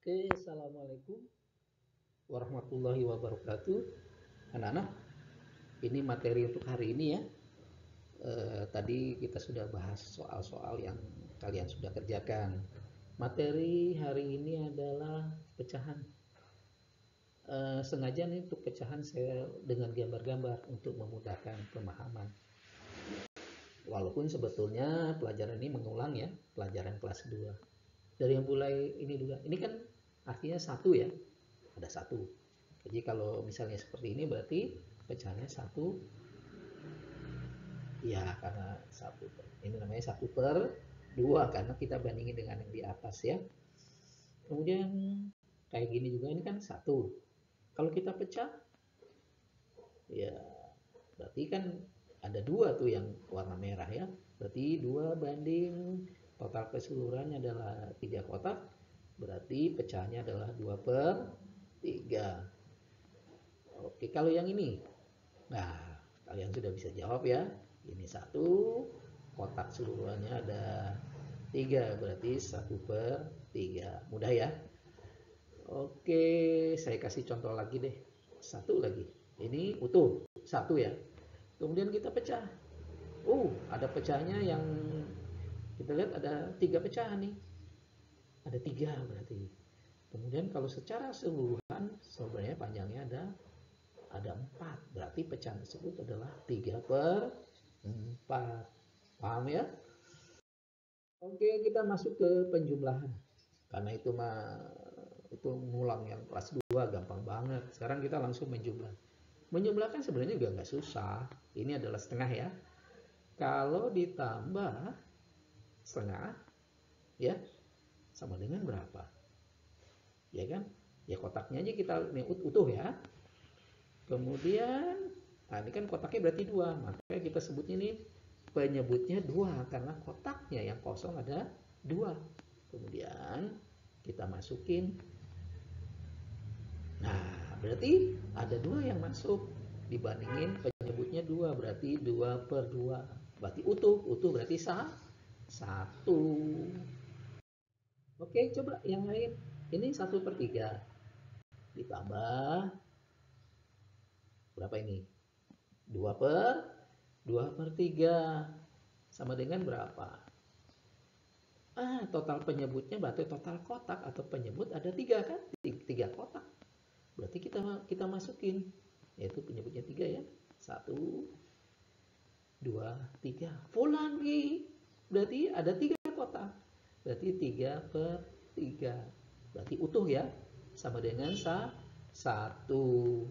Oke, assalamualaikum warahmatullahi wabarakatuh. Anak-anak, ini materi untuk hari ini ya. Tadi kita sudah bahas soal-soal yang kalian sudah kerjakan. Materi hari ini adalah pecahan. Sengaja nih untuk pecahan saya dengan gambar-gambar untuk memudahkan pemahaman. Walaupun sebetulnya pelajaran ini mengulang ya, pelajaran kelas 2. Dari yang mulai ini juga. Ini kan artinya satu ya, ada satu. Jadi kalau misalnya seperti ini berarti pecahannya satu, ya karena satu. Ini namanya 1/2 karena kita bandingin dengan yang di atas ya. Kemudian kayak gini juga, ini kan satu. Kalau kita pecah, ya berarti kan ada 2 tuh yang warna merah ya. Berarti 2 banding total keseluruhannya adalah 3 kotak. Berarti pecahnya adalah 2/3. Oke, kalau yang ini, nah kalian sudah bisa jawab ya. Ini 1, kotak seluruhannya ada 3, berarti 1/3. Mudah ya. Oke, saya kasih contoh lagi deh. 1 lagi. Ini utuh, 1 ya. Kemudian kita pecah. Ada pecahnya yang kita lihat ada 3 pecahan nih. Ada 3 berarti. Kemudian kalau secara keseluruhan sebenarnya panjangnya ada 4. Berarti pecahan tersebut adalah 3/4. Paham ya? Oke, kita masuk ke penjumlahan. Karena itu ngulang yang kelas 2 gampang banget. Sekarang kita langsung menjumlah. Menjumlahkan sebenarnya juga nggak susah. Ini adalah setengah ya. Kalau ditambah setengah, ya sama dengan berapa? Ya kan? Ya kotaknya aja kita ini utuh ya. Kemudian, nah ini kan kotaknya berarti 2. Makanya kita sebutnya ini penyebutnya 2 karena kotaknya yang kosong ada 2. Kemudian kita masukin. Nah, berarti ada 2 yang masuk dibandingin penyebutnya 2, berarti 2/2. Berarti utuh berarti 1. Oke, coba yang lain. Ini 1/3 ditambah berapa ini? 2/3 sama dengan berapa? Total penyebutnya berarti total kotak atau penyebut ada 3 kan? 3 kotak. Berarti kita masukin, yaitu penyebutnya 3 ya. 1, 2, 3. Full lagi. Berarti ada 3 kotak. Berarti 3/3. Berarti utuh ya. Sama dengan 1.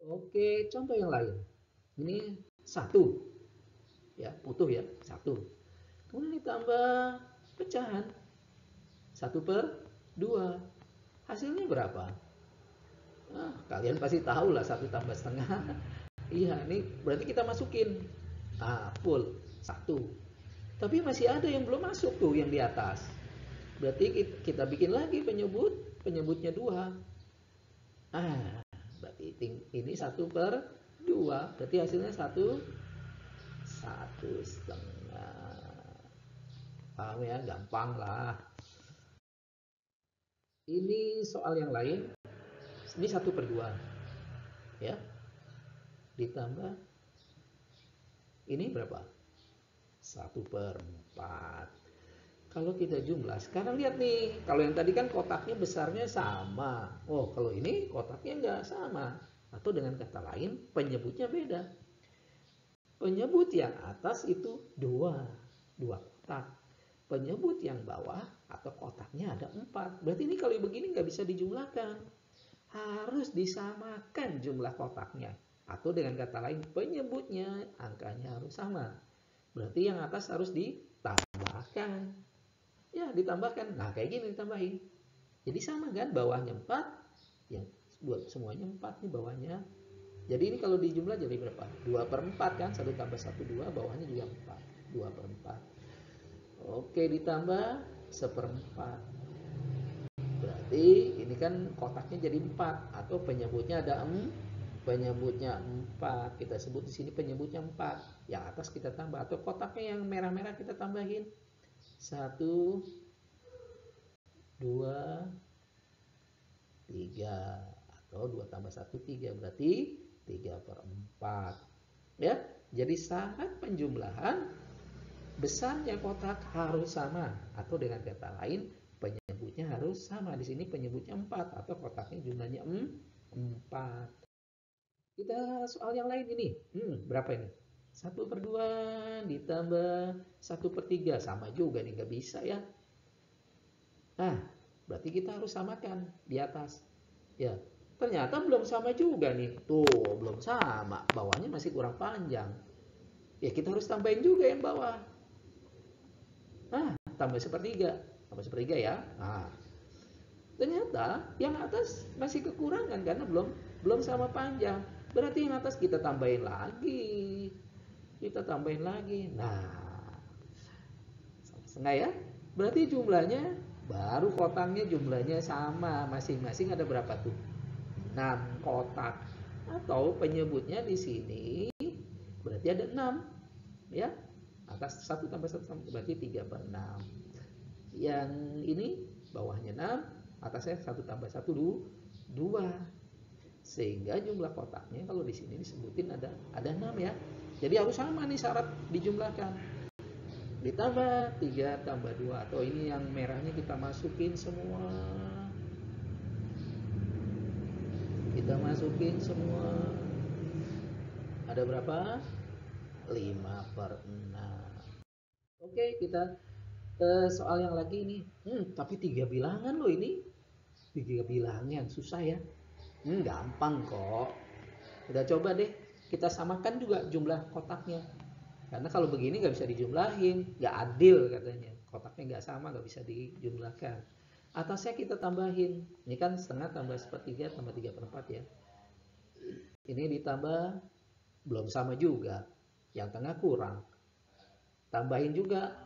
Oke, contoh yang lain. Ini 1. Ya, utuh ya, 1. Kemudian ditambah pecahan 1/2. Hasilnya berapa? Kalian pasti tahu lah, 1 tambah setengah. Iya, ini berarti kita masukin. Full 1. Tapi masih ada yang belum masuk tuh yang di atas. Berarti kita bikin lagi penyebutnya 2. Berarti ini 1/2. Berarti hasilnya 1/1. Paham ya, gampang lah. Ini soal yang lain. Ini 1/2 ya. Ditambah ini berapa? 1/4. Kalau kita jumlah, sekarang lihat nih, kalau yang tadi kan kotaknya besarnya sama. Kalau ini kotaknya nggak sama. Atau dengan kata lain, penyebutnya beda. Penyebut yang atas itu 2 kotak. Penyebut yang bawah atau kotaknya ada 4. Berarti ini kalau begini nggak bisa dijumlahkan. Harus disamakan jumlah kotaknya. Atau dengan kata lain, penyebutnya angkanya harus sama. Berarti yang atas harus ditambahkan. Ya, ditambahkan. Nah, kayak gini ditambahin. Jadi sama kan, bawahnya 4, yang semuanya 4 nih bawahnya. Jadi ini kalau dijumlah jadi berapa? 2/4 kan, 1 tambah 1, 2, bawahnya juga 4. 2/4. Oke, ditambah 1/4. Berarti ini kan kotaknya jadi 4 atau penyebutnya ada 4. Kita sebut di sini penyebutnya 4. Yang atas kita tambah atau kotaknya yang merah-merah kita tambahin. 1, 2, 3. Atau 2 tambah 1, 3. Berarti 3/4. Ya, jadi syarat penjumlahan besarnya kotak harus sama. Atau dengan kata lain, penyebutnya harus sama. Di sini penyebutnya 4 atau kotaknya jumlahnya 4. Kita soal yang lain ini. Berapa ini? 1/2 ditambah 1/3. Sama juga nih, nggak bisa ya. Nah, berarti kita harus samakan di atas. Ya, ternyata belum sama juga nih. Tuh, belum sama. Bawahnya masih kurang panjang. Ya, kita harus tambahin juga yang bawah. Tambah 1/3. Tambah 1/3 ya. Nah, ternyata yang atas masih kekurangan karena belum sama panjang. Berarti yang atas kita tambahin lagi. Nah, sama-sama ya. Berarti jumlahnya baru kotaknya jumlahnya sama. Masing-masing ada berapa tuh? 6 kotak. Atau penyebutnya di sini berarti ada 6. Ya. Atas 1 tambah 1 berarti 3/6. Yang ini bawahnya 6, atasnya 1 tambah 1 2. Sehingga jumlah kotaknya kalau di sini disebutin ada 6 ya. Jadi harus sama nih syarat dijumlahkan. Ditambah 3 tambah 2 atau ini yang merahnya kita masukin semua. Ada berapa? 5/6. Oke, kita soal yang lagi ini. Tapi 3 bilangan loh ini. 3 bilangan susah ya. Gampang kok. Udah coba deh, kita samakan juga jumlah kotaknya. Karena kalau begini nggak bisa dijumlahin, nggak adil katanya. Kotaknya nggak sama, nggak bisa dijumlahkan. Atasnya kita tambahin. Ini kan setengah tambah 1/3 tambah 3/4 ya. Ini ditambah belum sama juga. Yang tengah kurang. Tambahin juga.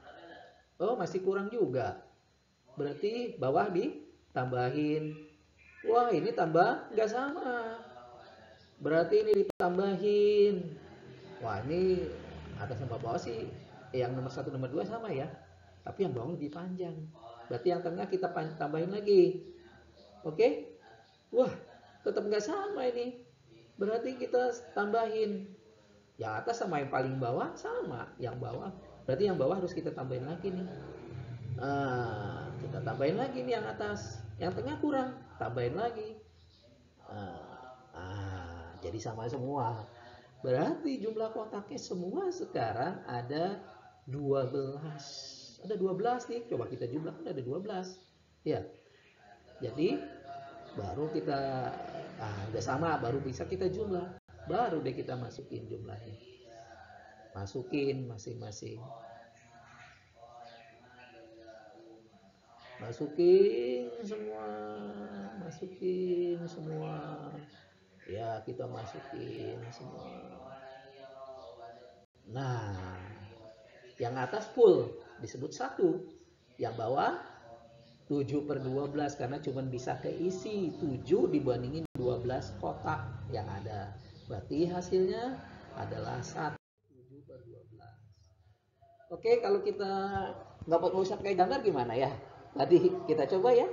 Oh, masih kurang juga. Berarti bawah ditambahin. Wah, ini tambah nggak sama. Berarti ini ditambahin. Wah, ini atas sama bawah sih yang nomor 1 nomor 2 sama ya. Tapi yang bawah lebih panjang. Berarti yang tengah kita tambahin lagi. Oke? Wah, tetap nggak sama ini. Berarti kita tambahin. Yang atas sama yang paling bawah sama. Yang bawah. Berarti yang bawah harus kita tambahin lagi nih. Kita tambahin lagi nih yang atas. Yang tengah kurang. Tambahin lagi. Jadi sama semua. Berarti jumlah kotaknya semua sekarang ada 12. Ada 12 nih. Coba kita jumlahkan ada 12. Ya. Jadi baru kita udah sama, baru bisa kita jumlah. Baru deh kita masukin jumlahnya. Masukin masing-masing. Masukin semua. Ya, kita masukin semua. Nah, yang atas full disebut 1. Yang bawah 7/12 karena cuma bisa keisi 7 dibandingin 12 kotak yang ada. Berarti hasilnya adalah 7/12. Oke, kalau kita nggak usah pakai gambar gimana ya? Tadi kita coba ya.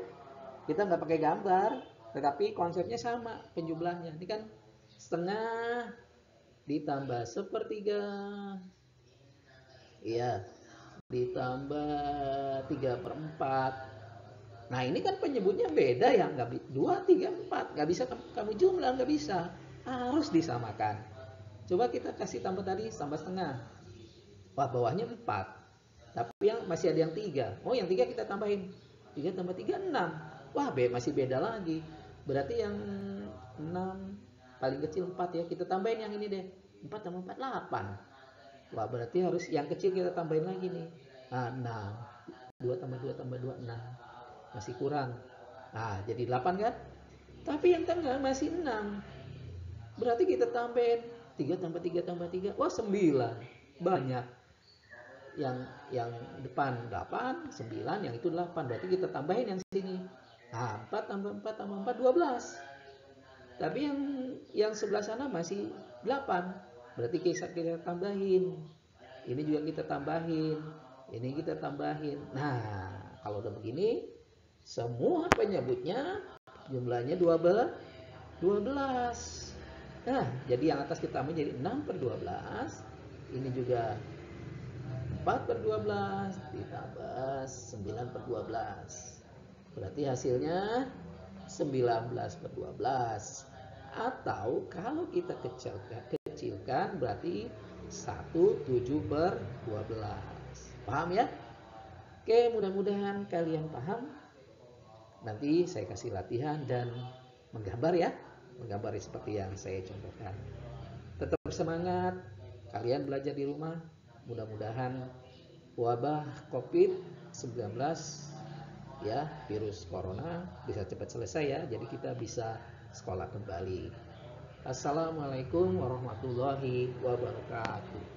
Kita nggak pakai gambar, tetapi konsepnya sama penjumlahnya. Ini kan setengah ditambah 1/3. Iya, ditambah 3/4. Nah, ini kan penyebutnya beda ya, 2, 3, 4. Nggak bisa kamu jumlah, nggak bisa. Harus disamakan. Coba kita kasih tambah tadi, tambah setengah. Wah, bawahnya 4. Tapi yang masih ada yang 3. Oh, yang 3 kita tambahin. 3 tambah 3, 6. Wah, masih beda lagi. Berarti yang 6 paling kecil 4 ya. Kita tambahin yang ini deh. 4 tambah 4, 8. Wah, berarti harus yang kecil kita tambahin lagi nih. 6. 2 tambah 2 tambah 2, 6. Masih kurang. Jadi 8 kan? Tapi yang tengah masih 6. Berarti kita tambahin 3 tambah 3 tambah 3. Wah, 9. Banyak. Yang depan 8, 9, yang itu 8. Berarti kita tambahin yang sini. 4 tambah 4 tambah 4, 12. Tapi yang sebelah sana masih 8. Berarti kita tambahin. Ini juga kita tambahin. Ini kita tambahin. Nah, kalau udah begini, semua penyebutnya Jumlahnya 12. Nah, jadi yang atas kita ambil jadi 6/12. Ini juga 4/12 ditambah 9/12. Berarti hasilnya 19/12. Atau kalau kita kecilkan berarti 17/12. Paham ya? Oke, mudah-mudahan kalian paham. Nanti saya kasih latihan dan menggambar ya. Menggambar seperti yang saya contohkan. Tetap semangat. Kalian belajar di rumah. Mudah-mudahan wabah COVID-19 ya, virus corona bisa cepat selesai ya. Jadi kita bisa sekolah kembali. Assalamualaikum warahmatullahi wabarakatuh.